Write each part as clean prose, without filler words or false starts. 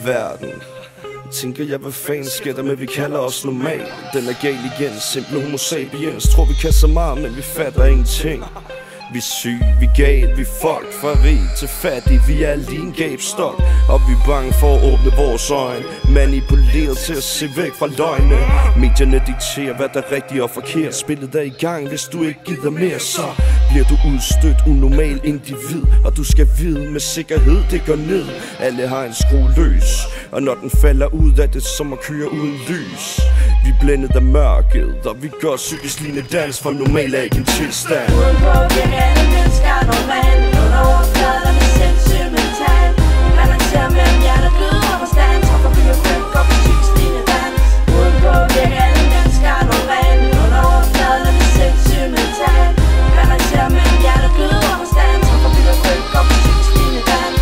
verden. Tænker jeg, hvad fanden sker der med, vi kalder os normal? Den er gal igen, simple homo sapiens. Tror vi kan så meget, men vi fatter ingenting. Vi er syge, vi er gal, vi er folk fra rig til fattig. Vi er lige en gabstok, og vi er bange for at åbne vores øjne. Manipuleret til at se væk fra løgne. Medierne dikterer, hvad der er rigtigt og forkert. Spillet er i gang, hvis du ikke gider mere, så bliver du udstødt, unormal individ. Og du skal vide med sikkerhed, det går ned. Alle har en skrue løs, og når den falder ud, er det som at køre uden lys. Vi er blændet af mørket, og vi gør psykisk lignende dans for normal af en tilstand. Alle mennesker er normale. Under overfladen er vi sindssygt mentalt. Balancerer mellem hjerte, glød og forstand. Tropper bygger køk og på psykisk lignende dans. Udenpå virker alle mennesker er normale. Under overfladen er vi sindssygt mentalt. Balancerer mellem hjerte, glød og forstand. Tropper bygger køk og på psykisk lignende dans.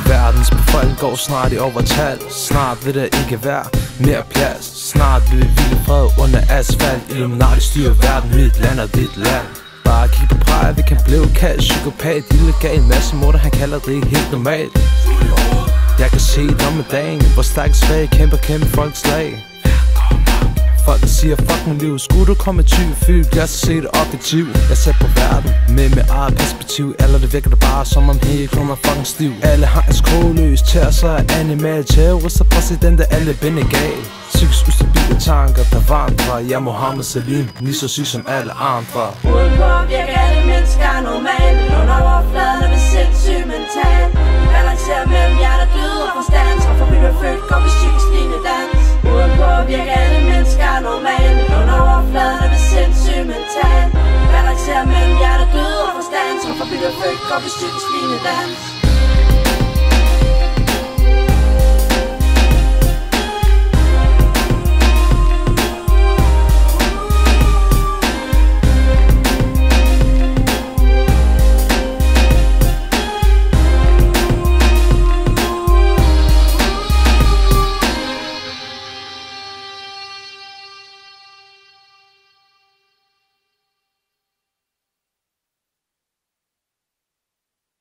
Verdens befolkning går snart i overtal. Snart vil der ikke være mere plads. Snart vil vi hvile fred under asfalt. Illuminati styrer verden, mit land og dit land. Bare kig på præger, vi kan blive kaldt psykopat. Illegal masse morder, han kalder det ikke helt normalt. Jeg kan se dommedagen, hvor stærk og svag kæmper folks slag. Folk der siger fuck mit liv. Skulle du komme med 20 fyld, jeg så se det objektivt. Jeg ser på verden med eget perspektiv. Eller det virker det bare som om hele kloden er fucking stiv. Alle har en skroløs tær, så er animal terrorister, præsidenter, alle binde gal. Psykisk ustabile tanker, der vandrer. Jeg er Mohammed Salim, lige så syg som alle andre. Udenpå virker alle mennesker normale. Under overfladen er vi sindssygt mentalt. Balancerer mellem hjerte, glød og forstand. Tropper bygger født, går vi psykisk lignende dans. Udenpå virker alle mennesker normale. Under overfladen er vi sindssygt mentalt. Balancerer mellem hjerte, glød og forstand. Tropper bygger født, går vi psykisk lignende dans.